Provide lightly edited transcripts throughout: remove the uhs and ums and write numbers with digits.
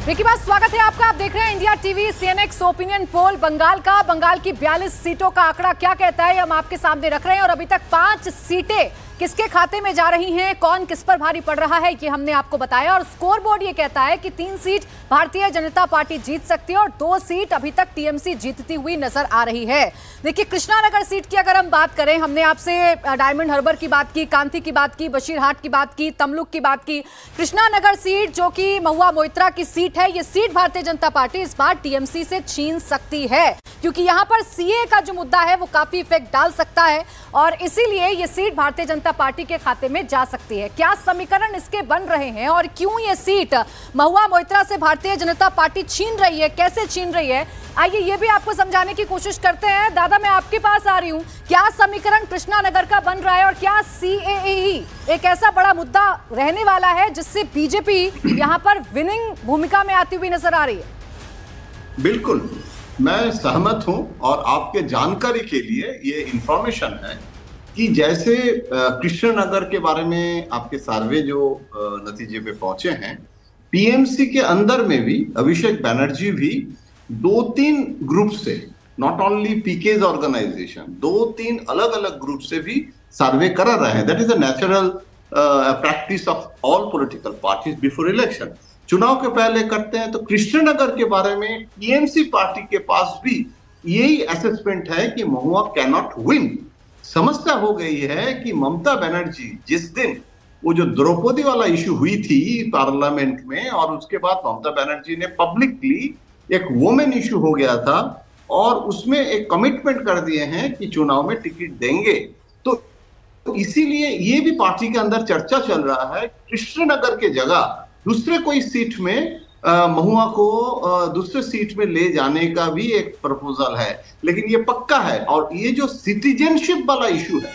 देखिए बात, स्वागत है आपका। आप देख रहे हैं India TV. CNX opinion poll Bengal की 42 सीटों का आंकड़ा क्या कहता है हम आपके सामने रख रहे हैं। और अभी तक 5 सीटें किसके खाते में जा रही हैं, कौन किस पर भारी पड़ रहा है, ये हमने आपको बताया। और स्कोर बोर्ड ये कहता है कि 3 सीट भारतीय जनता पार्टी जीत सकती है और 2 सीट अभी तक टीएमसी जीतती हुई नजर आ रही है। देखिए कृष्णानगर सीट की अगर हम बात करें, हमने आपसे डायमंड हार्बर की बात की, कांती की बात की, बशीरहाट की बात की, तमलुक की बात की। कृष्णानगर सीट जो कि महुआ मोइत्रा की सीट है, ये सीट भारतीय जनता पार्टी इस बार टीएमसी से छीन सकती है, क्योंकि यहां पर सीए का जो मुद्दा है वो काफी इफेक्ट डाल सकता है और इसीलिए ये सीट भारतीय जनता पार्टी के खाते में जा सकती है। क्या समीकरण इसके बन रहे हैं और क्यों ये सीट महुआ मोइत्रा से भारतीय जनता पार्टी छीन रही है, कैसे छीन रही है, आइए ये भी आपको समझाने की कोशिश करते हैं। दादा, मैं आपके पास आ रही हूं। क्या समीकरण कृष्णानगर का बन रहा है और क्या सीएए एक ऐसा बड़ा मुद्दा रहने वाला है जिससे बीजेपी यहां पर विनिंग भूमिका में आती हुई नजर आ रही है? बिल्कुल, मैं सहमत हूं और आपके जानकारी के लिए ये इंफॉर्मेशन है कि जैसे कृष्णनगर के बारे में आपके सर्वे जो नतीजे पे पहुंचे हैं, टीएमसी के अंदर में भी अभिषेक बैनर्जी भी 2-3 ग्रुप से, नॉट ओनली पीकेज ऑर्गेनाइजेशन, 2-3 अलग अलग ग्रुप से भी सर्वे करा रहे हैं। That is a natural practice of all political parties before election. चुनाव के पहले करते हैं। तो कृष्णनगर के बारे में टीएमसी पार्टी के पास भी यही असेसमेंट है कि महुआ कैन नॉट विन। समस्या हो गई है कि ममता बनर्जी जिस दिन वो जो द्रौपदी वाला इशू हुई थी पार्लियामेंट में, और उसके बाद ममता बनर्जी ने पब्लिकली एक वुमेन इशू हो गया था और उसमें एक कमिटमेंट कर दिए हैं कि चुनाव में टिकट देंगे। तो इसीलिए ये भी पार्टी के अंदर चर्चा चल रहा है कृष्णनगर के जगह दूसरे कोई सीट में महुआ को दूसरे सीट में ले जाने का भी एक प्रपोजल है, लेकिन ये पक्का है। और ये जो सिटीजनशिप वाला इशू है,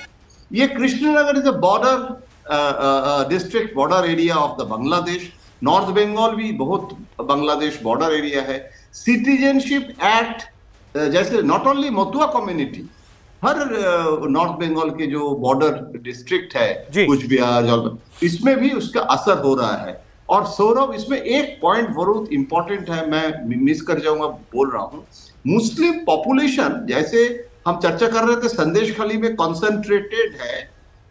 ये Krishnanagar is a border district, border area of the Bangladesh. North Bengal भी बहुत बांग्लादेश बॉर्डर एरिया है। सिटीजनशिप एक्ट जैसे नॉट ओनली मथुआ कम्युनिटी, हर नॉर्थ बंगाल के जो बॉर्डर डिस्ट्रिक्ट है, कुछ बिहार, इसमें भी उसका असर हो रहा है। और सौरभ, इसमें एक पॉइंट बहुत इंपॉर्टेंट है, मैं मिस कर जाऊंगा, बोल रहा हूं। मुस्लिम पॉपुलेशन जैसे हम चर्चा कर रहे थे संदेश खाली में कॉन्सेंट्रेटेड है,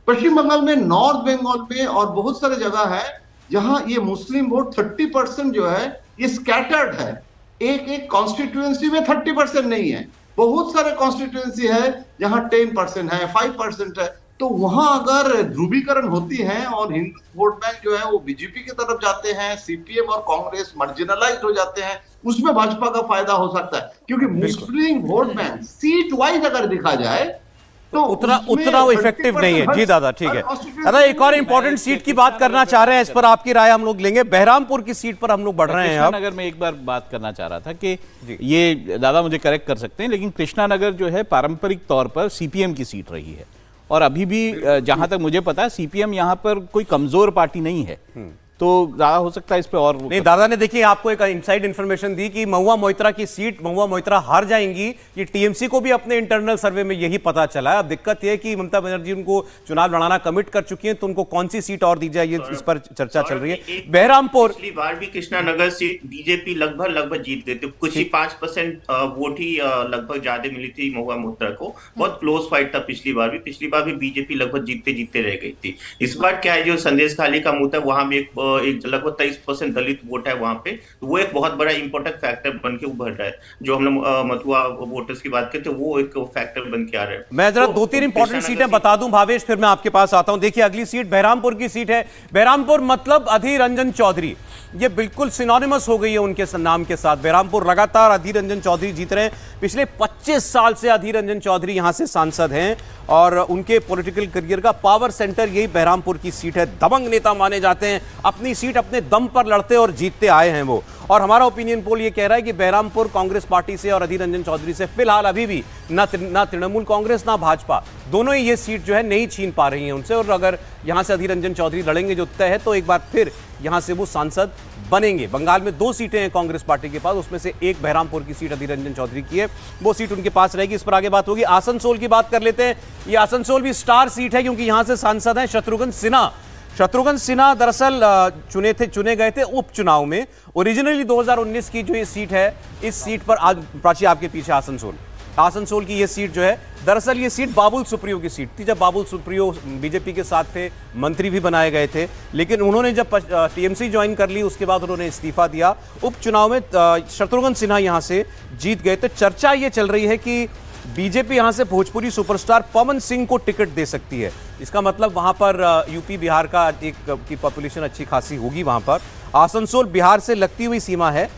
पश्चिम बंगाल में, नॉर्थ बंगाल में और बहुत सारे जगह है जहां ये मुस्लिम वोट 30% जो है ये स्कैटर्ड है। एक कॉन्स्टिट्यूएंसी में 30% नहीं है, बहुत सारे कॉन्स्टिट्यूएंसी है जहां 10% है, 5% है। तो वहां अगर ध्रुवीकरण होती है और हिंदू वोट बैंक जो है वो बीजेपी की तरफ जाते हैं, सीपीएम और कांग्रेस मार्जिनलाइज्ड हो जाते हैं, उसमें भाजपा का फायदा हो सकता है। क्योंकि मुस्लिम वोट बैंक सीट वाइज अगर देखा जाए तो उतना वो इफेक्टिव नहीं है। जी दादा, ठीक है दादा, एक और इंपॉर्टेंट सीट की बात करना चाह रहे हैं, इस पर आपकी राय हम लोग लेंगे। बहरामपुर की सीट पर हम लोग बढ़ रहे हैं। कृष्णानगर में एक बार बात करना चाह रहा था कि ये दादा मुझे करेक्ट कर सकते हैं, लेकिन कृष्णानगर जो है पारंपरिक तौर पर सीपीएम की सीट रही है और अभी भी जहां तक मुझे पता है सीपीएम यहां पर कोई कमजोर पार्टी नहीं है। तो दादा हो सकता है इस पे और नहीं। दादा ने देखिए आपको एक इनसाइड इंफॉर्मेशन दी कि महुआ मोइत्रा की सीट महुआ मोइत्रा हार जाएंगी। ये टीएमसी को भी अपने इंटरनल सर्वे में यही पता चला है। अब दिक्कत यह है कि ममता बनर्जी उनको चुनाव लड़ाना कमिट कर चुकी हैं, तो उनको कौन सी सीट और दी जाए, ये इस पर चर्चा चल रही है। बहरामपुर, पिछली बार भी कृष्णानगर सीट बीजेपी लगभग जीत गई थी, कुछ ही 5% वोट ही लगभग ज्यादा मिली थी महुआ मोइत्रा को। बहुत क्लोज फाइट था पिछली बार भी बीजेपी लगभग जीतते रह गई थी। इस बार क्या है, जो संदेश खाली का मुद्दा, वहां भी एक लगभग 23% दलित वोट है वहां पे, तो वो एक बहुत बड़ा इंपॉर्टेंट फैक्टर बन के उभर रहा है। जो हम लोग मथुआ वोटर्स की बात करते हैं, वो एक फैक्टर बन के आ रहा है। मैं जरा 2-3 इंपॉर्टेंट सीटें बता दूं भावेश, फिर मैं आपके पास आता हूं। देखिए अगली सीट बहरामपुर की सीट है। बहरामपुर मतलब अधीर रंजन चौधरी, ये बिल्कुल सिनोनिमस हो गई है उनके नाम के साथ। बहरामपुर लगातार अधीर रंजन चौधरी जीत रहे हैं। पिछले 25 साल से अधीर रंजन चौधरी यहां से सांसद हैं और उनके पॉलिटिकल करियर का पावर सेंटर यही बहरामपुर की सीट है। दबंग नेता माने जाते हैं, अपनी सीट अपने दम पर लड़ते और जीतते आए हैं वो। और हमारा ओपिनियन पोल ये कह रहा है कि बहरामपुर कांग्रेस पार्टी से और अधीर रंजन चौधरी से फिलहाल अभी भी ना तृणमूल कांग्रेस ना भाजपा, दोनों ही ये सीट जो है नहीं छीन पा रही हैं उनसे। और अगर यहां से अधीर रंजन चौधरी लड़ेंगे जो तय है, तो एक बार फिर यहां से वो सांसद बनेंगे। बंगाल में 2 सीटें हैं कांग्रेस पार्टी के पास, उसमें से एक बहरामपुर की सीट अधीर रंजन चौधरी की है, वो सीट उनके पास रहेगी। इस पर आगे बात होगी। आसनसोल की बात कर लेते हैं। ये आसनसोल भी स्टार सीट है क्योंकि यहां से सांसद हैं शत्रुघ्न सिन्हा। शत्रुघ्न सिन्हा दरअसल चुने गए थे उपचुनाव में। ओरिजिनली 2019 की जो ये सीट है, इस सीट पर आज प्राची आपके पीछे आसनसोल की ये सीट जो है, दरअसल ये सीट बाबुल सुप्रियो की सीट थी। जब बाबुल सुप्रियो बीजेपी के साथ थे, मंत्री भी बनाए गए थे, लेकिन उन्होंने जब टीएमसी ज्वाइन कर ली उसके बाद उन्होंने इस्तीफा दिया। उपचुनाव में शत्रुघ्न सिन्हा यहां से जीत गए। तो चर्चा ये चल रही है कि बीजेपी यहां से भोजपुरी सुपरस्टार पवन सिंह को टिकट दे सकती है। इसका मतलब वहां पर यूपी बिहार का एक की पॉपुलेशन अच्छी खासी होगी वहां पर। आसनसोल बिहार से लगती हुई सीमा है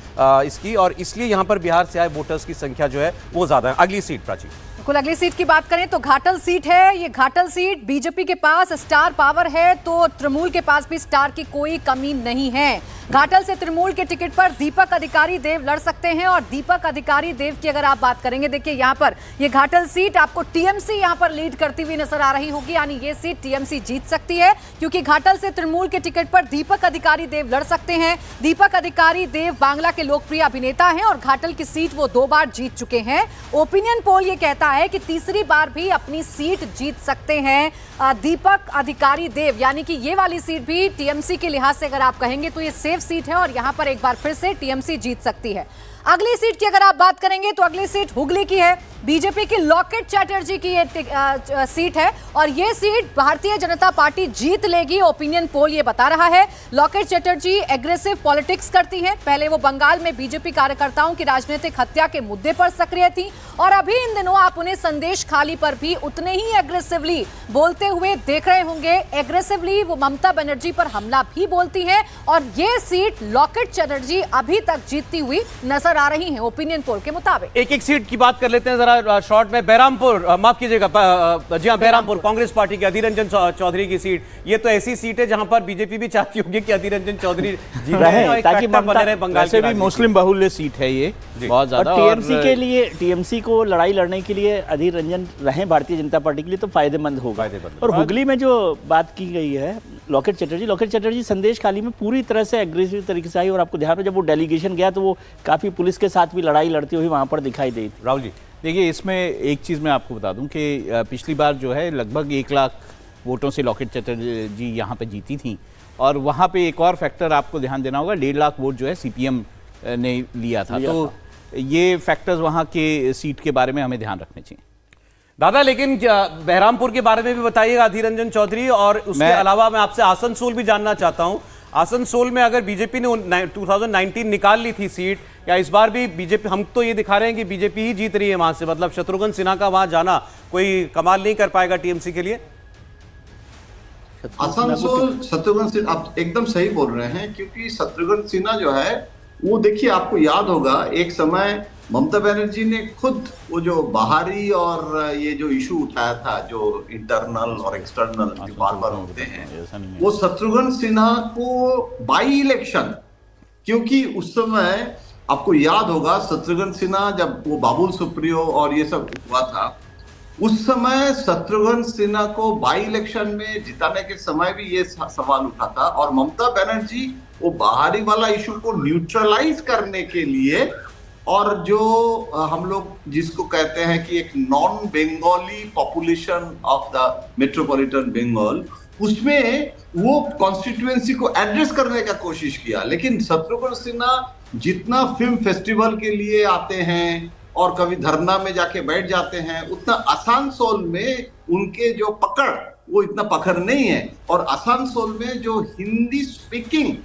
इसकी, और इसलिए यहां पर बिहार से आए वोटर्स की संख्या जो है वो ज्यादा है। अगली सीट प्राची, बिल्कुल अगली सीट की बात करें तो घाटल सीट है। ये घाटल सीट बीजेपी के पास स्टार पावर है तो तृणमूल के पास भी स्टार की कोई कमी नहीं है। घाटल से तृणमूल के टिकट पर दीपक अधिकारी देव लड़ सकते हैं, और दीपक अधिकारी देव की अगर आप बात करेंगे, देखिए यहां पर ये घाटल सीट आपको टीएमसी यहां पर लीड करती हुई नजर आ रही होगी, यानी ये सीट टीएमसी जीत सकती है, क्योंकि घाटल से तृणमूल के टिकट पर दीपक अधिकारी देव लड़ सकते हैं। दीपक अधिकारी देव बांग्ला के लोकप्रिय अभिनेता हैं और घाटल की सीट वो 2 बार जीत चुके हैं। ओपिनियन पोल ये कहता है कि तीसरी बार भी अपनी सीट जीत सकते हैं दीपक अधिकारी देव, यानी कि ये वाली सीट भी टीएमसी के लिहाज से अगर आप कहेंगे तो ये सेफ सीट है और यहां पर एक बार फिर से टीएमसी जीत सकती है। अगली सीट की अगर आप बात करेंगे तो अगली सीट हुगली की है। बीजेपी की लॉकेट चैटर्जी की ये सीट है और ये सीट भारतीय जनता पार्टी जीत लेगी, ओपिनियन पोल ये बता रहा है। लॉकेट चैटर्जी एग्रेसिव पॉलिटिक्स करती हैं। पहले वो बंगाल में बीजेपी कार्यकर्ताओं की राजनीतिक हत्या के मुद्दे पर सक्रिय थी और अभी इन दिनों आप उन्हें संदेश खाली पर भी उतने ही एग्रेसिवली बोलते हुए देख रहे होंगे। एग्रेसिवली वो ममता बनर्जी पर हमला भी बोलती है और ये सीट लॉकेट चैटर्जी अभी तक जीतती हुई नजर आ रही है ओपिनियन पोल के मुताबिक। एक एक सीट की बात कर लेते हैं जरा शॉर्ट में। बहरामपुर, माफ कीजिएगा, जी हाँ, बहरामपुर कांग्रेस पार्टी की अधीर रंजन चौधरी की सीट। ये तो ऐसी सीट है जहां पर बीजेपी भी चाहती होगी कि अधीर रंजन चौधरी जीत रहे ताकि बने रहे। बंगाल से भी मुस्लिम बहुल्य सीट है ये बहुत ज्यादा, टीएमसी के लिए, टीएमसी को लड़ाई लड़ने के लिए अधीर रंजन रहे भारतीय जनता पार्टी के लिए तो फायदेमंद होगा। और हुगली में जो बात की गई है लॉकेट चैटर्जी संदेश खाली में पूरी तरह से एग्रेसिव तरीके से आई और आपको ध्यान हो जब वो डेलीगेशन गया तो वो काफी पुलिस के साथ भी लड़ाई लड़ती हुई वहां पर दिखाई दी थी। राहुल जी देखिए, इसमें एक चीज़ मैं आपको बता दूं कि पिछली बार जो है लगभग 1 लाख वोटों से लॉकेट चैटर्जी यहाँ पे जीती थी और वहाँ पे एक और फैक्टर आपको ध्यान देना होगा, 1.5 लाख वोट जो है सीपीएम ने लिया था। तो ये फैक्टर्स वहाँ के सीट के बारे में हमें ध्यान रखने चाहिए। दादा, लेकिन बहरामपुर के बारे में भी बताइएगा अधीर रंजन चौधरी, और उसके अलावा मैं आपसे आसनसोल भी जानना चाहता हूँ। आसनसोल में अगर बीजेपी ने 2019 निकाल ली थी सीट, या इस बार भी बीजेपी, हम तो ये दिखा रहे हैं कि बीजेपी ही जीत रही है वहां से, मतलब शत्रुघ्न सिन्हा का वहां जाना कोई कमाल नहीं कर पाएगा टीएमसी के लिए? आसनसोल शत्रुघ्न सिन्हा, आप एकदम सही बोल रहे हैं, क्योंकि शत्रुघ्न सिन्हा जो है वो, देखिए आपको याद होगा एक समय ममता बनर्जी ने खुद वो जो बाहरी और ये जो इशू उठाया था, जो इंटरनल और एक्सटर्नल जो बार बार होते हैं, वो शत्रुघ्न सिन्हा को बाई इलेक्शन, क्योंकि उस समय आपको याद होगा शत्रुघ्न सिन्हा जब वो बाबुल सुप्रियो और ये सब हुआ था, उस समय शत्रुघ्न सिन्हा को बाई इलेक्शन में जिताने के समय भी ये सवाल उठा था और ममता बनर्जी वो बाहरी वाला इशू को न्यूट्रलाइज करने के लिए, और जो हम लोग जिसको कहते हैं कि एक non Bengali population of the metropolitan Bengal, उसमें वो कॉन्स्टिट्यूएंसी को एड्रेस करने का कोशिश किया। लेकिन शत्रुघ्न सिन्हा जितना फिल्म फेस्टिवल के लिए आते हैं और कभी धरना में जाके बैठ जाते हैं, उतना आसनसोल में उनके जो पकड़, वो इतना पकड़ नहीं है। और आसनसोल में जो हिंदी स्पीकिंग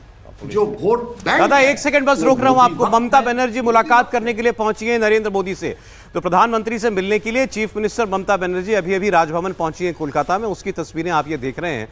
जो वोट बैंक, दादा एक सेकंड बस रोक रहा हूं आपको। ममता बनर्जी मुलाकात करने के लिए पहुंची है नरेंद्र मोदी से, तो प्रधानमंत्री से मिलने के लिए चीफ मिनिस्टर ममता बनर्जी अभी अभी राजभवन पहुंची है कोलकाता में। उसकी तस्वीरें आप ये देख रहे हैं।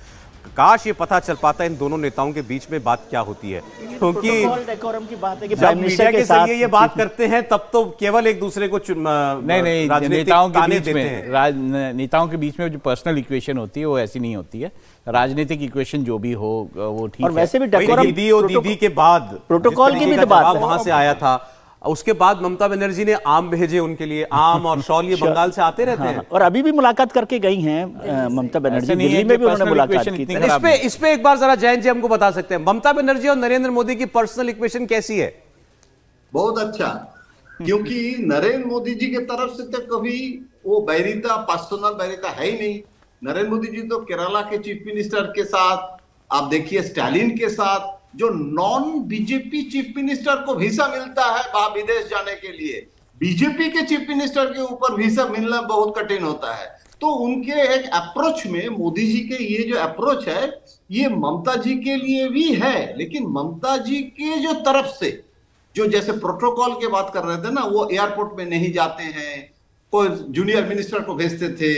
काश ये पता चल पाता इन दोनों नेताओं के बीच में बात क्या होती है, क्योंकि की बात है कि जब मीडिया के जरिए ये बात करते हैं तब तो केवल एक दूसरे को नहीं नेताओं के बीच में, नेताओं के बीच में जो पर्सनल इक्वेशन होती है वो ऐसी नहीं होती है। राजनीतिक इक्वेशन जो भी हो वो ठीक है। और वैसे भी दीदी के बाद प्रोटोकॉल की भी तो बात वहां से आया था, उसके बाद ममता बनर्जी ने आम भेजे उनके लिए, आम और शॉल ये बंगाल से आते रहते हैं। और अभी भी मुलाकात करके गई हैं ममता बनर्जी, दिल्ली में भी उन्होंने मुलाकात की थी। इस पे एक बार जरा जैन जी हमको बता सकते हैं, ममता बनर्जी और नरेंद्र मोदी की पर्सनल इक्वेशन कैसी है? बहुत अच्छा, क्योंकि नरेंद्र मोदी जी की तरफ से तो कभी वो बैरिता, पर्सनल बैरिता है ही नहीं। नरेंद्र मोदी जी तो केरला के चीफ मिनिस्टर के साथ आप देखिए स्टालिन के साथ जो नॉन बीजेपी चीफ मिनिस्टर को वीजा मिलता है वहां विदेश जाने के लिए, बीजेपी के चीफ मिनिस्टर के ऊपर वीजा मिलना बहुत कठिन होता है। तो उनके एक अप्रोच में मोदी जी के ये जो अप्रोच है ये ममता जी के लिए भी है, लेकिन ममता जी के जो तरफ से जो जैसे प्रोटोकॉल की बात कर रहे थे ना, वो एयरपोर्ट में नहीं जाते हैं, कोई जूनियर मिनिस्टर को भेजते थे,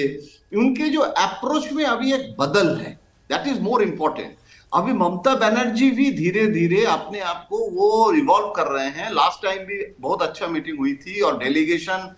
उनके जो अप्रोच में अभी एक बदल है, दैट इज मोर इंपॉर्टेंट। अभी ममता बनर्जी भी धीरे धीरे अपने आप को वो रिवॉल्व कर रहे हैं। लास्ट टाइम भी बहुत अच्छा मीटिंग हुई थी और डेलीगेशन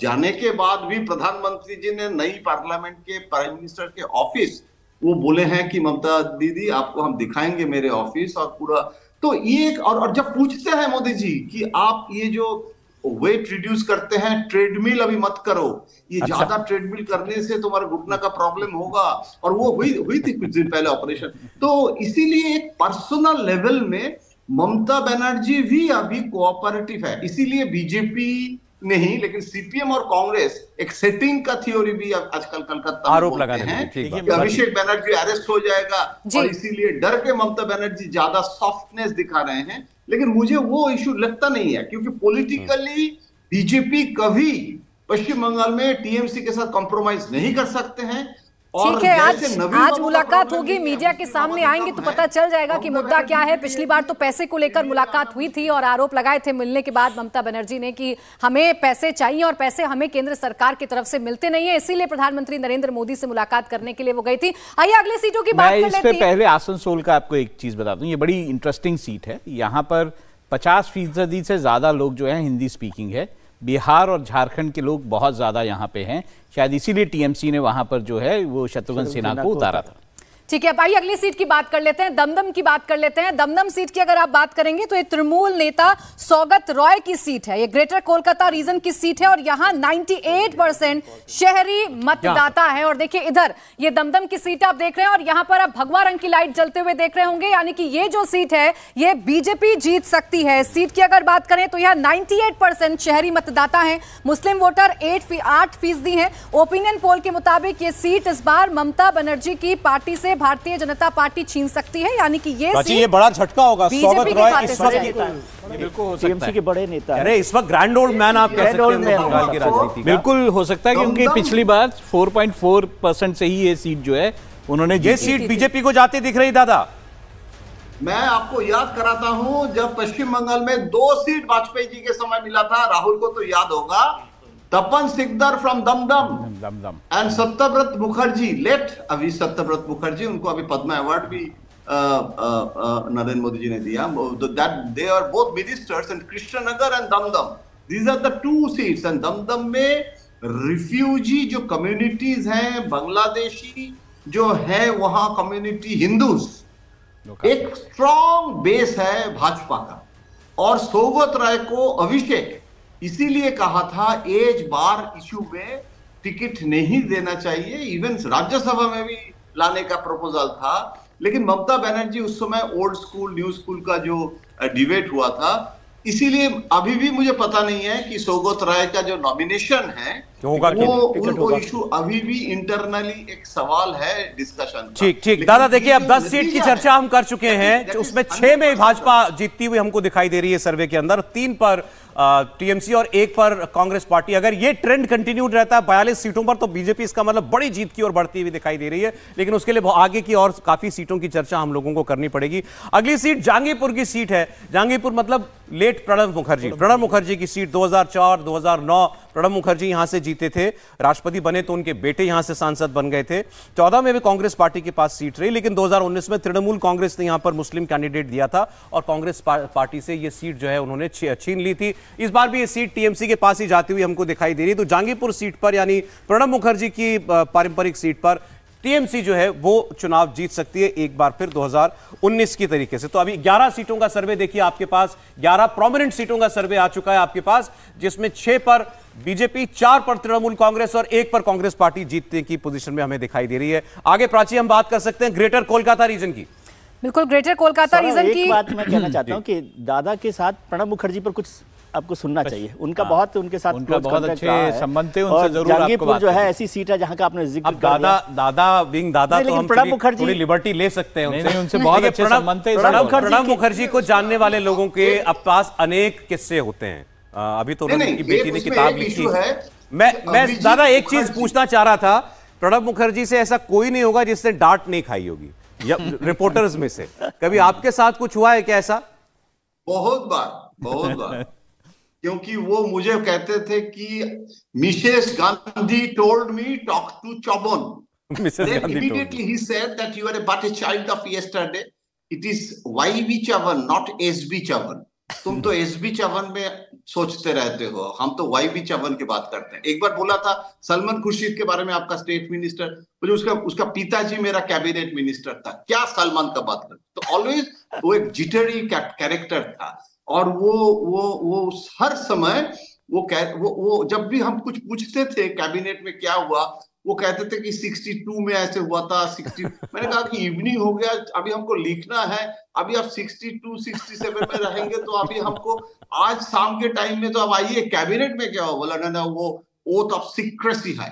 जाने के बाद भी प्रधानमंत्री जी ने नई पार्लियामेंट के प्राइम मिनिस्टर के ऑफिस वो बोले हैं कि ममता दीदी आपको हम दिखाएंगे मेरे ऑफिस और पूरा। तो ये और जब पूछते हैं मोदी जी कि आप ये जो वेट रिड्यूस करते हैं, ट्रेडमिल अभी मत करो, ये ज्यादा ट्रेडमिल करने से तुम्हारे घुटना का प्रॉब्लम होगा, और वो हुई थी कुछ दिन पहले ऑपरेशन। तो इसीलिए एक पर्सनल लेवल में ममता बनर्जी भी अभी कोऑपरेटिव है। इसीलिए बीजेपी नहीं लेकिन सीपीएम और कांग्रेस एक सेटिंग का थ्योरी भी आजकल कलकत्ता आरोप लगाने हैं कि अभिषेक बनर्जी अरेस्ट हो जाएगा और इसीलिए डर के ममता बनर्जी ज्यादा सॉफ्टनेस दिखा रहे हैं। लेकिन मुझे वो इशू लगता नहीं है, क्योंकि पॉलिटिकली बीजेपी कभी पश्चिम बंगाल में टीएमसी के साथ कॉम्प्रोमाइज नहीं कर सकते हैं। ठीक है, आज मुलाकात होगी, मीडिया के सामने आएंगे तो पता चल जाएगा कि मुद्दा क्या है। पिछली बार तो पैसे को लेकर मुलाकात हुई थी और आरोप लगाए थे मिलने के बाद ममता बनर्जी ने कि हमें पैसे चाहिए और पैसे हमें केंद्र सरकार की तरफ से मिलते नहीं है, इसीलिए प्रधानमंत्री नरेंद्र मोदी से मुलाकात करने के लिए वो गई थी। आइए अगली सीटों की बात कर लेते हैं। पहले आसनसोल का आपको एक चीज बता दूं, ये बड़ी इंटरेस्टिंग सीट है। यहाँ पर 50% से ज्यादा लोग जो है हिंदी स्पीकिंग है। बिहार और झारखंड के लोग बहुत ज्यादा यहाँ पे हैं, शायद इसीलिए टीएमसी ने वहां पर जो है वो शत्रुघ्न सिन्हा को उतारा था। ठीक है, आइए अगली सीट की बात कर लेते हैं, दमदम की बात कर लेते हैं। दमदम सीट की अगर आप बात करेंगे तो ये तृणमूल नेता सौगत रॉय की सीट है, ये ग्रेटर कोलकाता रीजन की सीट है और यहाँ 98% शहरी मतदाता है। और देखिए इधर ये दमदम की सीट आप देख रहे हैं और यहाँ पर आप भगवा रंग की लाइट जलते हुए देख रहे होंगे, यानी कि ये जो सीट है ये बीजेपी जीत सकती है। सीट की अगर बात करें तो यहाँ 98% शहरी मतदाता है, मुस्लिम वोटर 8% है। ओपिनियन पोल के मुताबिक ये सीट इस बार ममता बनर्जी की पार्टी से भारतीय जनता पार्टी छीन सकती है, यानी कि ये बड़ा झटका होगा। सौगत रॉय इस वक्त बिल्कुल हो टीएमसी के बड़े नेता, अरे इस वक्त ग्रैंड ओल्ड मैन आप कह सकते हैं बंगाल की राजनीति। बिल्कुल हो सकता है क्योंकि पिछली बार 4.4% से ही ये सीट जो है उन्होंने, ये सीट बीजेपी को जाती दिख रही। दादा मैं आपको याद कराता हूं, जब पश्चिम बंगाल में 2 सीट वाजपेयी जी के समय मिला था, राहुल को तो याद होगा, Tapan Sikdar from Dumdum and Satyavrat Mukherjee late, अभी सत्यव्रत मुखर्जी, उनको अभी पद्म अवार्ड भी नरेंद्र मोदी जी ने दिया। That they are both ministers in Krishnanagar and Dum Dum, these are the 2 seats. And Dum Dum में रिफ्यूजी जो कम्युनिटीज हैं, बांग्लादेशी जो है वहां कम्युनिटी, हिंदूज, एक स्ट्रॉन्ग बेस है भाजपा का। और सौगत राय को अभिषेक इसीलिए कहा था एज बार इश्यू में टिकट नहीं देना चाहिए, इवन राज्यसभा में भी लाने का प्रपोजल था। लेकिन ममता बनर्जी उस समय ओल्ड स्कूल न्यू स्कूल का जो डिबेट हुआ था, इसीलिए अभी भी मुझे पता नहीं है कि सौगत राय का जो नॉमिनेशन है वो इशू अभी भी इंटरनली एक सवाल है डिस्कशन। ठीक दादा, देखिए अब 10 सीट की चर्चा हम कर चुके हैं, उसमें 6 में भाजपा जीतती हुई हमको दिखाई दे रही है सर्वे के अंदर, 3 पर टीएमसी और 1 पर कांग्रेस पार्टी। अगर ये ट्रेंड कंटिन्यूड रहता है 42 सीटों पर तो बीजेपी इसका मतलब बड़ी जीत की ओर बढ़ती हुई दिखाई दे रही है। लेकिन उसके लिए आगे की और काफी सीटों की चर्चा हम लोगों को करनी पड़ेगी। अगली सीट जहांगीरपुर की सीट है। जहांगीरपुर मतलब लेट प्रणब मुखर्जी की सीट। 2004-2009 प्रणब मुखर्जी यहां से जीते थे, राष्ट्रपति बने तो उनके बेटे यहां से सांसद बन गए थे। 14 में भी कांग्रेस पार्टी के पास सीट रही, लेकिन 2019 में तृणमूल कांग्रेस ने यहां पर मुस्लिम कैंडिडेट दिया था और कांग्रेस पार्टी से यह सीट जो है उन्होंने छीन ली थी। इस बार भी ये सीट टीएमसी के पास ही जाती हुई हमको दिखाई दे रही है। तो जहांगीरपुर सीट पर यानी प्रणब मुखर्जी की पारंपरिक सीट पर टीएमसी जो है वो चुनाव जीत सकती है एक बार फिर 2019 की तरीके से। तो अभी 11 सीटों का सर्वे देखिए आपके पास, 11 प्रोमिनेंट सीटों का सर्वे आ चुका है आपके पास, जिसमें 6 पर बीजेपी, 4 पर तृणमूल कांग्रेस और 1 पर कांग्रेस पार्टी जीतने की पोजीशन में हमें दिखाई दे रही है। आगे प्राची हम बात कर सकते हैं ग्रेटर कोलकाता रीजन की। बिल्कुल, ग्रेटर कोलकाता रीजन की एक बात मैं कहना चाहता हूं कि दादा के साथ प्रणब मुखर्जी पर कुछ आपको सुनना चाहिए। उनका बहुत उनके साथ उनका बहुत अच्छे संबंध थे, उनसे जरूर जहांगीरपुर जो है ऐसी सीट है जहां का आपने जिक्र कर दिया। दादा विंग दादा तो हम थोड़ी लिबर्टी ले सकते हैं। नहीं, उनसे बहुत अच्छे संबंध थे। प्रणब मुखर्जी को जानने वाले लोगों के अब पास अनेक किस्से होते हैं। अभी तो उनकी बेटी ने किताब लिखी है। मैं दादा एक चीज पूछना चाह रहा था, प्रणब मुखर्जी से ऐसा कोई नहीं होगा जिसने डांट नहीं खाई होगी या रिपोर्टर्स में से, कभी आपके साथ कुछ हुआ है क्या ऐसा? बहुत बार क्योंकि वो मुझे कहते थे कि Mrs Gandhi told me talk to Chavan. Then immediately he said that you are but a child of yesterday. It is YB Chavan, not SB Chavan. तुम तो SB Chavan में सोचते रहते हो, हम तो YB Chavan की बात करते हैं। एक बार बोला था सलमान खुर्शीद के बारे में, आपका स्टेट मिनिस्टर, मुझे उसका पिताजी मेरा कैबिनेट मिनिस्टर था, क्या सलमान का बात करते? तो ऑलवेज वो एक जिटरी कैरेक्टर था और वो हर समय वो जब भी हम कुछ पूछते थे कैबिनेट में क्या हुआ, वो कहते थे कि 62 में ऐसे हुआ था 60। मैंने कहा कि इवनिंग हो गया, अभी हमको लिखना है, अभी आप 62 67 में रहेंगे तो अभी हमको आज शाम के टाइम में तो अब आइए कैबिनेट में क्या हो। बोला ना वो ओथ ऑफ सीक्रेसी है,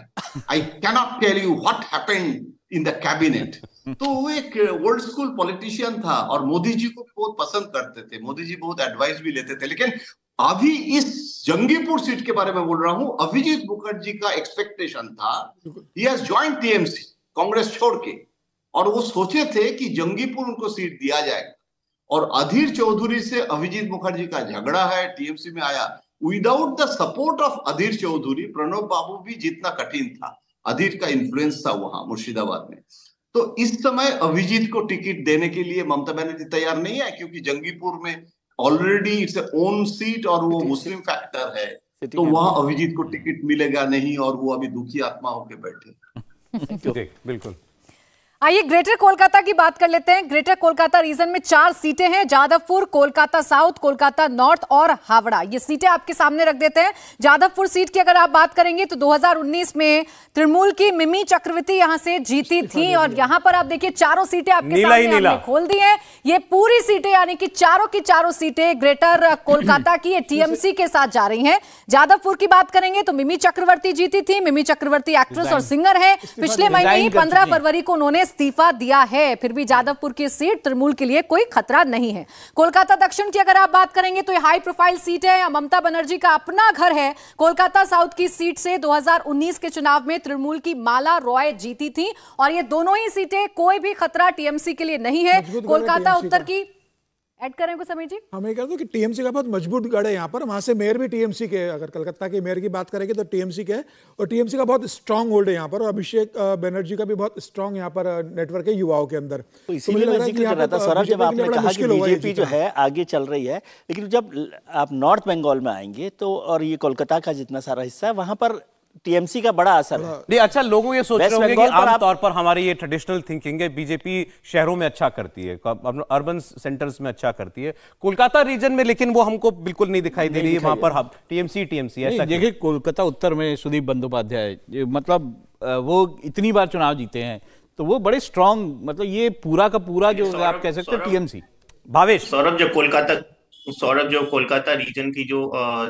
I cannot tell you what happened in the cabinet. तो वो एक ओल्ड स्कूल पॉलिटिशियन था और मोदी जी को बहुत पसंद करते थे, मोदी जी बहुत एडवाइस भी लेते थे। लेकिन अभी इस जंगीपुर सीट के बारे में बोल रहा हूं, अभिजीत मुखर्जी का एक्सपेक्टेशन था, he has joined TMC Congress छोड़ के, और वो सोचे थे कि जंगीपुर उनको सीट दिया जाएगा। और अधीर चौधरी से अभिजीत मुखर्जी का झगड़ा है, टीएमसी में आया। विदाउट द सपोर्ट ऑफ अधीर चौधरी प्रणब बाबू भी जीतना कठिन था, अधीर का इन्फ्लुएंस था वहां मुर्शिदाबाद में। तो इस समय अभिजीत को टिकट देने के लिए ममता बनर्जी तैयार नहीं है, क्योंकि जंगीपुर में ऑलरेडी इट्स ओन सीट और वो मुस्लिम फैक्टर है, तो वहां अभिजीत को टिकट मिलेगा नहीं और वो अभी दुखी आत्मा होकर बैठे। बिल्कुल। आइए ग्रेटर कोलकाता की बात कर लेते हैं। ग्रेटर कोलकाता रीजन में 4 सीटें हैं, जादवपुर, कोलकाता साउथ, कोलकाता नॉर्थ और हावड़ा। ये सीटें आपके सामने रख देते हैं। जादवपुर सीट की अगर आप बात करेंगे तो 2019 में तृणमूल की मिमी चक्रवर्ती यहां से जीती थी और यहां पर आप देखिए चारों सीटें आपके सामने हमने खोल दी हैं। ये पूरी सीटें यानी कि चारों की चारों सीटें ग्रेटर कोलकाता की ये टीएमसी के साथ जा रही हैं। जादवपुर की बात करेंगे तो मिमी चक्रवर्ती जीती थी। मिमी चक्रवर्ती एक्ट्रेस और सिंगर है। पिछले महीने ही 15 फरवरी को उन्होंने इस्तीफा दिया है। फिर भी जादवपुर की सीट तृणमूल के लिए कोई खतरा नहीं है। कोलकाता दक्षिण की अगर आप बात करेंगे तो ये हाई प्रोफाइल सीट है, ममता बनर्जी का अपना घर है। कोलकाता साउथ की सीट से 2019 के चुनाव में तृणमूल की माला रॉय जीती थी और ये दोनों ही सीटें कोई भी खतरा टीएमसी के लिए नहीं है। कोलकाता उत्तर की ऐड करें को समीर जी, हमें कहते हैं कि टीएमसी का बहुत मजबूत गढ़ है यहाँ पर। वहाँ से मेयर भी टीएमसी के, अगर कलकत्ता के मेयर की बात करेंगे तो टीएमसी के है और टीएमसी का बहुत स्ट्रांग होल्ड है यहाँ पर। और अभिषेक बनर्जी का भी बहुत स्ट्रांग यहाँ पर नेटवर्क है युवाओं के अंदर। तो इसीलिए मैं जिक्र कर रहा था सौरभ, जब आपने कहा कि बीजेपी जो है आगे चल रही है, लेकिन जब आप नॉर्थ बंगाल में आएंगे तो और ये कोलकाता का जितना सारा हिस्सा है वहां पर टीएमसी का बड़ा असर है। नहीं, अच्छा लोगों ये सोच रहे होंगे कि आमतौर पर हमारी ये ट्रेडिशनल थिंकिंग है, बीजेपी शहरों में अच्छा करती है, अर्बन सेंटर्स में अच्छा करती है, कोलकाता रीजन में लेकिन वो हमको बिल्कुल नहीं दिखाई दे रही है। वहां पर टीएमसी ऐसा देखिए, कोलकाता उत्तर में सुदीप बंदोपाध्याय मतलब वो इतनी बार चुनाव जीते हैं तो वो बड़े स्ट्रांग, मतलब ये पूरा का पूरा जो आप कह सकते हैं टीएमसी। भावेश, सौरभ जो कोलकाता रीजन की जो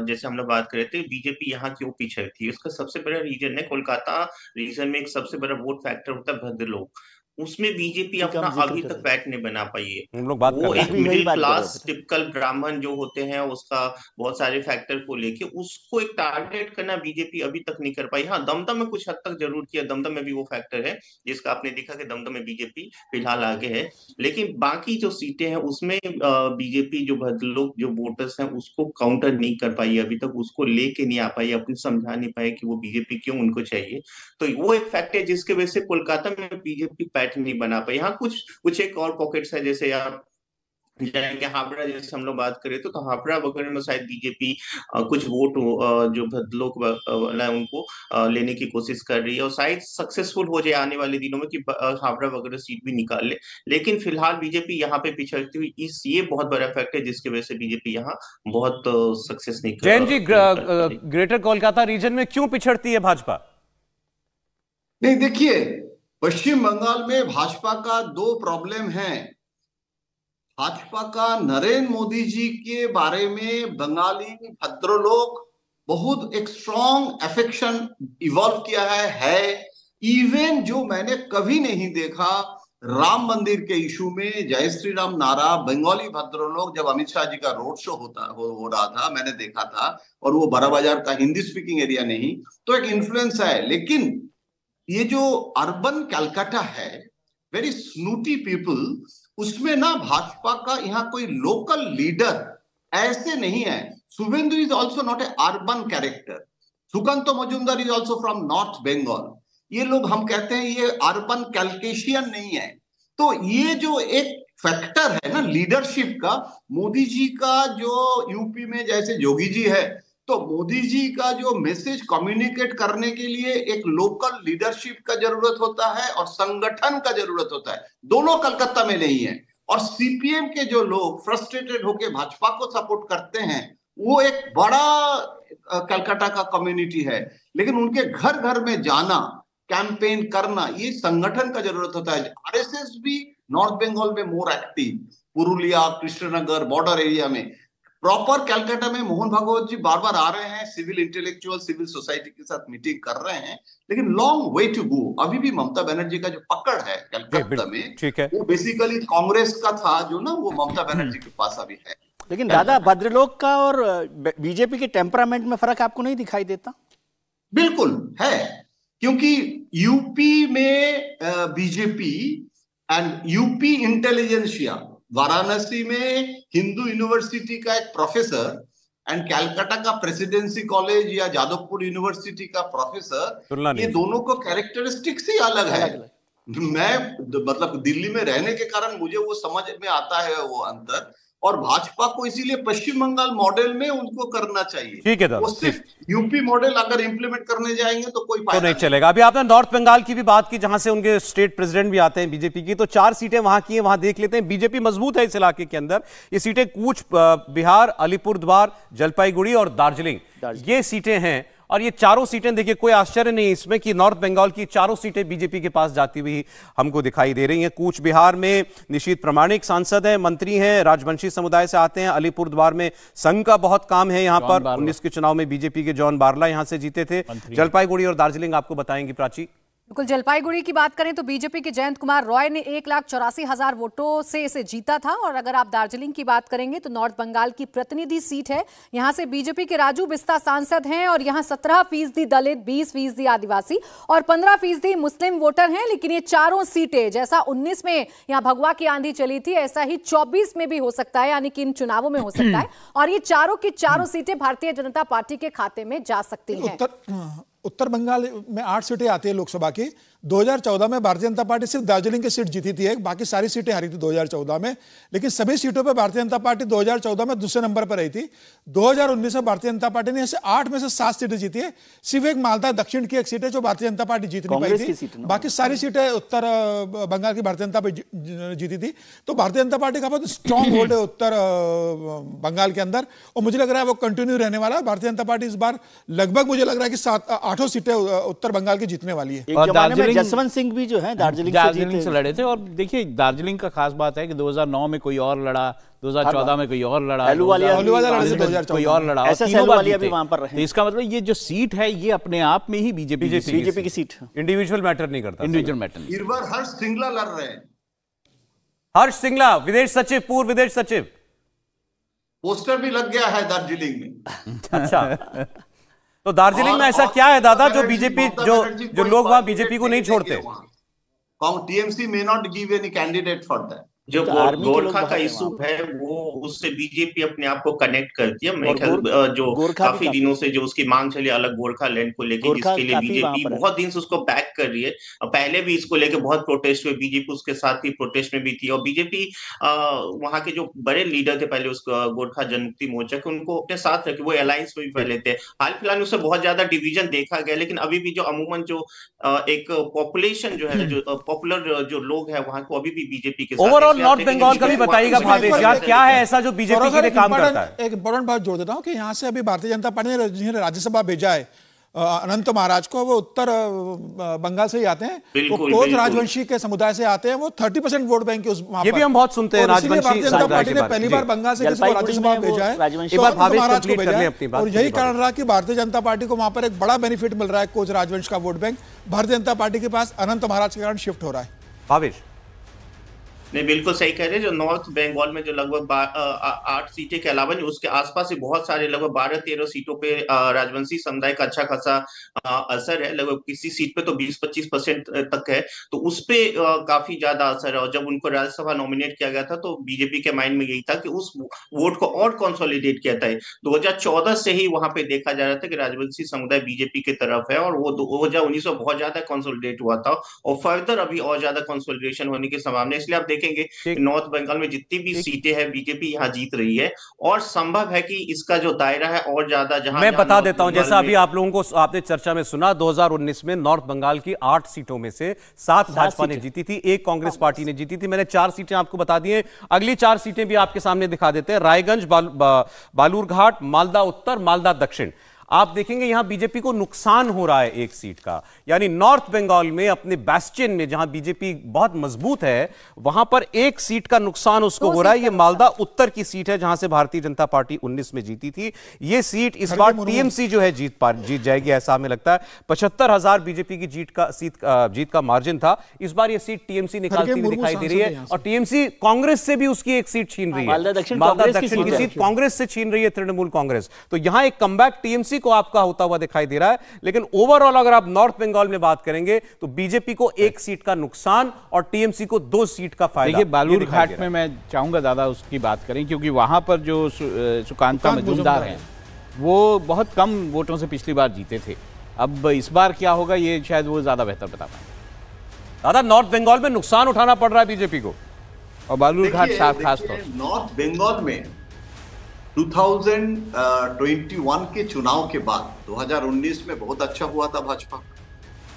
जैसे हम लोग बात कर रहे थे, बीजेपी यहाँ क्यों पीछे थी, उसका सबसे बड़ा रीजन है कोलकाता रीजन में एक सबसे बड़ा वोट फैक्टर होता है भद्र लोग, उसमें बीजेपी अपना अभी तक पैठ नहीं बना पाई है। वो एक मिडिल क्लास टिपिकल ब्राह्मण जो होते हैं उसका बहुत सारे फैक्टर को लेके उसको एक टारगेट करना बीजेपी अभी तक नहीं कर पाई। हाँ, दमदम में कुछ हद तक जरूर किया, दमदम में भी वो फैक्टर है जिसका आपने देखा कि दमदम में बीजेपी फिलहाल आगे है, लेकिन बाकी जो सीटें हैं उसमें बीजेपी जो भद्र लोग जो वोटर्स हैं उसको काउंटर नहीं कर पाई अभी तक, उसको लेके नहीं आ पाई, अपनी समझा नहीं पाए कि वो बीजेपी क्यों उनको चाहिए। तो वो एक फैक्ट है जिसकी वजह से कोलकाता में बीजेपी नहीं बना पाए। यहाँ कुछ एक और पॉकेट्स है, जैसे आप जाएंगे हावड़ा, जैसे हम लोग बात करें तो हावड़ा वगैरह में शायद बीजेपी कुछ वोट जो भद्रलोक वाला उनको लेने की कोशिश कर रही है और शायद सक्सेसफुल हो जाए आने वाले दिनों में कि हावड़ा वगैरह सीट भी निकाल ले, लेकिन फिलहाल बीजेपी यहाँ पे पिछड़ती हुई ये बहुत बड़ा फैक्ट है जिसकी वजह से बीजेपी यहाँ बहुत सक्सेस नहीं कर। जैन जी, ग्रेटर कोलकाता रीजन में क्यों पिछड़ती है भाजपा? नहीं, देखिए पश्चिम बंगाल में भाजपा का 2 प्रॉब्लम है। भाजपा का नरेंद्र मोदी जी के बारे में बंगाली भद्रलोक बहुत एक स्ट्रॉन्ग अफेक्शन इवॉल्व किया है। इवन जो मैंने कभी नहीं देखा राम मंदिर के इशू में जय श्री राम नारा बंगाली भद्रलोक, जब अमित शाह जी का रोड शो हो रहा था, मैंने देखा था, और वो बड़ा बाजार का हिंदी स्पीकिंग एरिया नहीं, तो एक इन्फ्लुएंस है। लेकिन ये जो अर्बन कलकत्ता है, वेरी स्नूटी पीपल, उसमें ना भाजपा का यहाँ कोई लोकल लीडर ऐसे नहीं है। Suvendu is also not a urban character, Sukanta Majumdar is also from north Bengal. ये लोग हम कहते हैं ये अर्बन कैलकेशियन नहीं है। तो ये जो एक फैक्टर है ना लीडरशिप का, मोदी जी का जो यूपी में जैसे योगी जी है, तो मोदी जी का जो मैसेज कम्युनिकेट करने के लिए एक लोकल लीडरशिप का जरूरत होता है और संगठन का जरूरत होता है। दोनों कलकत्ता में नहीं है। और सीपीएम के जो लोग फ्रस्ट्रेटेड होकर भाजपा को सपोर्ट करते हैं, वो एक बड़ा कलकत्ता का कम्युनिटी है, लेकिन उनके घर घर में जाना, कैंपेन करना, ये संगठन का जरूरत होता है। आरएसएस भी नॉर्थ बंगाल में more active, Purulia, Krishnanagar, border area में। प्रॉपर कलकत्ता में मोहन भागवत जी बार बार आ रहे हैं, सिविल इंटेलेक्चुअल, सिविल सोसाइटी के साथ मीटिंग कर रहे हैं, लेकिन लॉन्ग वे टू गो। अभी भी ममता बनर्जी का जो पकड़ है कलकत्ता में, ठीक है, वो बेसिकली कांग्रेस का था जो ना, वो ममता बनर्जी के पास अभी है। लेकिन दादा, भद्रलोक का और बीजेपी के टेम्परामेंट में फर्क आपको नहीं दिखाई देता? बिल्कुल है, क्योंकि यूपी में BJP and UP intelligentsia, Varanasi में हिंदू यूनिवर्सिटी का एक प्रोफेसर एंड कलकत्ता का प्रेसिडेंसी कॉलेज या जादवपुर यूनिवर्सिटी का प्रोफेसर, ये दोनों को कैरेक्टरिस्टिक्स ही अलग है। मैं मतलब दिल्ली में रहने के कारण मुझे वो समझ में आता है वो अंतर, और भाजपा को इसीलिए पश्चिम बंगाल मॉडल में उनको करना चाहिए। ठीक है, वो सिर्फ यूपी मॉडल अगर इंप्लीमेंट करने जाएंगे तो कोई फायदा नहीं चलेगा। अभी आपने नॉर्थ बंगाल की भी बात की, जहां से उनके स्टेट प्रेसिडेंट भी आते हैं बीजेपी की, तो 4 सीटें वहां की हैं, वहां देख लेते हैं। बीजेपी मजबूत है इस इलाके के अंदर। ये सीटें कूच बिहार, अलीपुरद्वार, जलपाईगुड़ी और दार्जिलिंग, ये सीटें हैं। और ये चारों सीटें, देखिए कोई आश्चर्य नहीं इसमें कि नॉर्थ बंगाल की चारों सीटें बीजेपी के पास जाती हुई हमको दिखाई दे रही हैं। कूच बिहार में निशीथ प्रामाणिक सांसद हैं, मंत्री हैं, राजवंशी समुदाय से आते हैं। अलीपुरद्वार में संघ का बहुत काम है यहाँ पर, 19 के चुनाव में बीजेपी के जॉन बारला यहाँ से जीते थे। जलपाईगुड़ी और दार्जिलिंग आपको बताएंगी प्राची। बिल्कुल, जलपाईगुड़ी की बात करें तो बीजेपी के जयंत कुमार रॉय ने 1,84,000 वोटों से इसे जीता था। और अगर आप दार्जिलिंग की बात करेंगे तो नॉर्थ बंगाल की प्रतिनिधि सीट है, यहां से बीजेपी के राजू बिस्ता सांसद हैं और यहां 17% दलित, 20% आदिवासी और 15% मुस्लिम वोटर हैं। लेकिन ये चारों सीटें, जैसा 19 में यहां भगवा की आंधी चली थी, ऐसा ही 24 में भी हो सकता है, यानी कि इन चुनावों में हो सकता है। और ये चारों की चारों सीटें भारतीय जनता पार्टी के खाते में जा सकती हैं। उत्तर बंगाल में 8 सीटें आती है लोकसभा की। 2014 में भारतीय जनता पार्टी सिर्फ दार्जिलिंग की सीट जीती थी, बाकी सारी सीटें हारी थी 2014 में। लेकिन सभी सीटों पर भारतीय जनता पार्टी 2014 में दूसरे नंबर पर रही थी। 2019 में भारतीय जनता पार्टी ने ऐसे 8 में से 7 सीटें जीती है। सिर्फ एक मालदा दक्षिण की एक सीट है जो भारतीय जनता पार्टी जीत नहीं पाई थी, बाकी सारी सीटें उत्तर बंगाल की भारतीय जनता पार्टी जीती थी। तो भारतीय जनता पार्टी का बहुत स्ट्रॉन्ग होल्ड है उत्तर बंगाल के अंदर, और मुझे लग रहा है वो कंटिन्यू रहने वाला है। भारतीय जनता पार्टी इस बार लगभग मुझे लग रहा है कि 7-8 सीटें उत्तर बंगाल की जीतने वाली है। और दार्जिलिंग जसवंत सिंह भी जो है दार्जिलिंग से लड़े थे। और देखिए दार्जिलिंग का खास बात है कि 2009 में कोई और लड़ा, 2014 में कोई और लड़ा, कोई और लड़ा, भी वहां पर रहे। तो इसका मतलब ये जो सीट है ये अपने आप में ही बीजेपी की सीट, इंडिविजुअल मैटर नहीं करता, इंडिविजुअल मैटर नहीं। इस बार हर्ष सिंगला लड़ रहे हैं। हर्ष सिंगला विदेश सचिव, पूर्व विदेश सचिव, पोस्टर भी लग गया है दार्जिलिंग में। अच्छा, तो दार्जिलिंग में ऐसा क्या है दादा जो बीजेपी, जो लोग वहां बीजेपी को नहीं छोड़ते? TMC may not give any candidate for that. जो गोरखा का इशू है वो उससे बीजेपी अपने आप को कनेक्ट करती है। मेरे ख्याल जो काफी दिनों से जो उसकी मांग चली अलग गोरखा लैंड को लेकर, जिसके लिए बीजेपी बहुत दिन से उसको बैक कर रही है। पहले भी इसको लेकर बहुत प्रोटेस्ट हुए, बीजेपी उसके साथ ही प्रोटेस्ट में भी थी। और बीजेपी वहां के जो बड़े लीडर थे पहले उस गोरखा जनमुक्ति मोर्चा के, उनको अपने साथ रखे, वो अलायंस में भी पहले थे। हाल फिलहाल उससे बहुत ज्यादा डिवीजन देखा गया, लेकिन अभी भी जो अमूमन जो एक पॉपुलेशन जो है, जो पॉपुलर जो लोग हैं वहां को अभी भी बीजेपी के साथ। नॉर्थ बंगाल का भी बताइएगा भावेश यार, क्या है ऐसा जो बीजेपी के लिए काम करता है? एक इंपॉर्टेंट बात जोड़ देता हूं कि यहां से अभी भारतीय जनता पार्टी ने राज्यसभा भेजा है अनंत महाराज को, वो उत्तर बंगाल से ही आते हैं, वो कोच राजवंशी के समुदाय से आते हैं, वो 30% वोट बैंक के उस ये भी हम बहुत सुनते हैं। राजवंशी भारतीय जनता पार्टी ने पहली बार बंगाल से किसी को राज्यसभा भेजा है, महाराज को भेजा है, और यही कारण रहा कि भारतीय जनता पार्टी को वहां पर एक बड़ा बेनिफिट मिल रहा है। कोच राजवंश का vote bank Bharatiya Janata party के पास अनंत महाराज के कारण शिफ्ट हो रहा है। भावेश नहीं, बिल्कुल सही कह रहे हैं। जो नॉर्थ बंगाल में जो लगभग 8 सीटें के अलावा जो उसके आसपास ही बहुत सारे लगभग 12-13 सीटों पे राजवंशी समुदाय का अच्छा खासा असर है। लगभग किसी सीट पे तो 20-25% तक है, तो उस पे काफी ज्यादा असर है। और जब उनको राज्यसभा नॉमिनेट किया गया था तो बीजेपी के माइंड में यही था कि उस वोट को और कंसोलिडेट किया था। 2014 से ही वहां पे देखा जा रहा था कि राजवंशी समुदाय बीजेपी की तरफ है, और वो 2019 में बहुत ज्यादा कंसोलिडेट हुआ था, और फर्दर अभी और ज्यादा कंसोलिडेशन होने की संभावना। इसलिए आप देखेंगे नॉर्थ बंगाल में जितनी भी सीटें हैं बीजेपी यहां जीत रही है, और संभव है कि इसका जो दायरा है और ज्यादा जहां मैं बता देता हूं, जैसा अभी आप लोगों को आपने चर्चा में सुना, 2019 में नॉर्थ बंगाल की 8 सीटों में से 7 भाजपा ने जीती थी, 1 कांग्रेस पार्टी ने जीती थी। मैंने 4 सीटें आपको बता दी हैं, अगली 4 सीटें भी आपके सामने दिखा देते हैं। रायगंज, बालूरघाट, मालदा उत्तर, मालदा दक्षिण। आप देखेंगे यहां बीजेपी को नुकसान हो रहा है 1 सीट का, यानी नॉर्थ बंगाल में अपने बैस्टियन में जहां बीजेपी बहुत मजबूत है, वहां पर 1 सीट का नुकसान उसको हो रहा है। ये मालदा उत्तर की सीट है जहां से भारतीय जनता पार्टी 19 में जीती थी। ये सीट इस बार टीएमसी जो है जीत जाएगी, ऐसा हमें लगता है। 75,000 बीजेपी की जीत का मार्जिन था, इस बार ये सीट टीएमसी निकालती हुई दिखाई दे रही है, और टीएमसी कांग्रेस से भी उसकी 1 सीट छीन रही है। मालदा दक्षिण की सीट कांग्रेस से छीन रही है तृणमूल कांग्रेस। तो यहां एक कमबैक टीएमसी को आपका होता हुआ दिखाई दे रहा है। लेकिन ओवरऑल अगर आप नॉर्थ बंगाल में बात करेंगे तो बीजेपी को 1 सीट का नुकसान और टीएमसी को 2 सीट का फायदा। देखिए बालूरघाट में मैं चाहूंगा दादा उसकी बात करें, क्योंकि वहां पर जो सुकांता मजूमदार हैं वो बहुत कम वोटों से पिछली बार जीते थे। अब इस बार क्या होगा ये शायद वो ज्यादा बेहतर बता पाए। दादा नॉर्थ बंगाल में नुकसान उठाना पड़ रहा है बीजेपी को, और बालूरघाट खास तौर से नॉर्थ बंगाल में 2021 के चुनाव के बाद 2019 में बहुत अच्छा हुआ था भाजपा।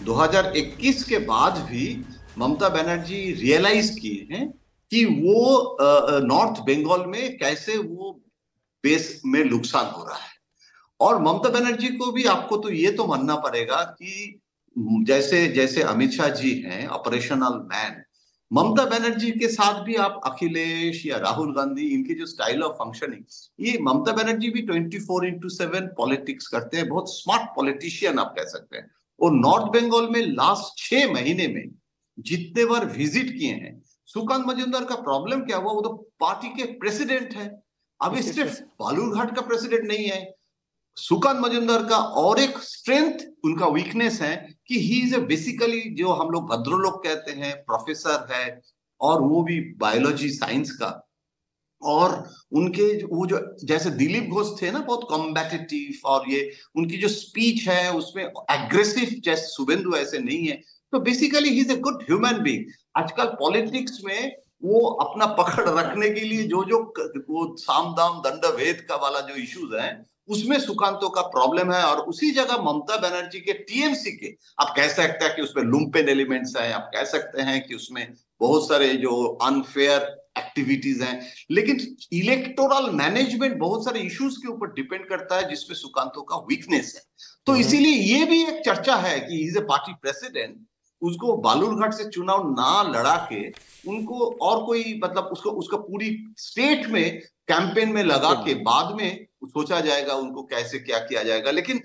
2021 के बाद भी ममता बनर्जी रियलाइज किए हैं कि वो नॉर्थ बंगाल में कैसे वो बेस में नुकसान हो रहा है। और ममता बनर्जी को भी आपको तो ये तो मानना पड़ेगा कि जैसे जैसे अमित शाह जी हैं ऑपरेशनल मैन, ममता बनर्जी के साथ भी आप अखिलेश या राहुल गांधी, इनकी जो स्टाइल ऑफ फंक्शनिंग, ये ममता बनर्जी भी 24/7 पॉलिटिक्स करते हैं, बहुत स्मार्ट पॉलिटिशियन आप कह सकते हैं। और नॉर्थ बंगाल में लास्ट 6 महीने में जितने बार विजिट किए हैं, सुकांत मजूमदार का प्रॉब्लम क्या हुआ, वो तो पार्टी के प्रेसिडेंट है। अभी सिर्फ बालूरघाट का प्रेसिडेंट नहीं है, सुकांत मजूमदार का और एक स्ट्रेंथ, उनका वीकनेस है कि ही इज बेसिकली जो हम लोग भद्रलोक कहते हैं, प्रोफेसर है, और वो भी बायोलॉजी साइंस का। और उनके वो जो जैसे दिलीप घोष थे ना, बहुत कॉम्बैटिटिव, और ये उनकी जो स्पीच है उसमें एग्रेसिव, जैसे शुभेंदु ऐसे नहीं है। तो basically he is a good human being. आजकल पॉलिटिक्स में वो अपना पकड़ रखने के लिए जो वो साम दाम दंड भेद का वाला जो इश्यूज है उसमें सुकांतो का प्रॉब्लम है। और उसी जगह ममता बनर्जी के टीएमसी के आप कह सकते हैं कि उसमें लुम्पेन एलिमेंट्स हैं, आप कह सकते हैं कि उसमें बहुत सारे जो अनफेयर एक्टिविटीज हैं, लेकिन इलेक्टोरल मैनेजमेंट बहुत सारे इश्यूज के ऊपर डिपेंड करता है जिसमें सुकांतो का वीकनेस है। तो इसीलिए ये भी एक चर्चा है कि he is a party president, उसको बालूरघाट से चुनाव ना लड़ा के उनको और कोई मतलब उसको पूरी स्टेट में कैंपेन में लगा के बाद में सोचा जाएगा उनको कैसे क्या किया जाएगा। लेकिन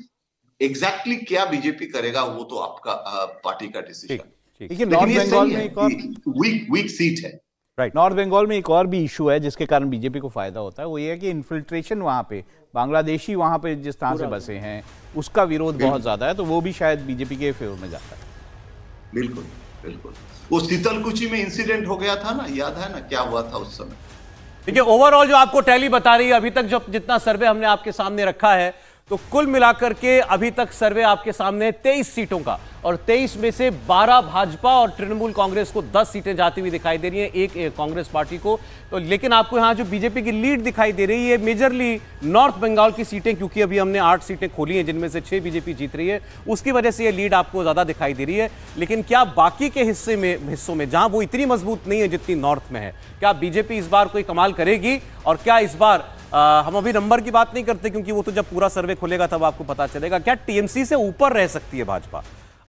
एग्जैक्टली क्या बीजेपी करेगा वो तो आपका पार्टी का डिसीजन। लेकिन नॉर्थ बंगाल में एक और वीक सीट है। राइट, नॉर्थ बंगाल में एक और भी इशू है जिसके कारण बीजेपी को फायदा होता है, वो ये है कि इन्फिल्ट्रेशन वहां पे बांग्लादेशी वहां पे जिस तरह से बसे हैं उसका विरोध बहुत ज्यादा है, तो वो भी शायद बीजेपी के फेवर में जाता है। बिल्कुल बिल्कुल। वो शीतलकुची में इंसिडेंट हो गया था ना, याद है ना क्या हुआ था उस समय। देखिए ओवरऑल जो आपको टैली बता रही है अभी तक, जो जितना सर्वे हमने आपके सामने रखा है, तो कुल मिलाकर के अभी तक सर्वे आपके सामने 23 सीटों का, और 23 में से 12 भाजपा और तृणमूल कांग्रेस को 10 सीटें जाती हुई दिखाई दे रही हैं, एक कांग्रेस पार्टी को। तो लेकिन आपको यहां जो बीजेपी की लीड दिखाई दे रही है मेजरली नॉर्थ बंगाल की सीटें, क्योंकि अभी हमने 8 सीटें खोली हैं जिनमें से 6 बीजेपी जीत रही है, उसकी वजह से ये लीड आपको ज्यादा दिखाई दे रही है। लेकिन क्या बाकी के हिस्सों में जहां वो इतनी मजबूत नहीं है जितनी नॉर्थ में है, क्या बीजेपी इस बार कोई कमाल करेगी, और क्या इस बार हम अभी नंबर की बात नहीं करते क्योंकि वो तो जब पूरा सर्वे खुलेगा तब आपको पता चलेगा। क्या टीएमसी से ऊपर रह सकती है भाजपा?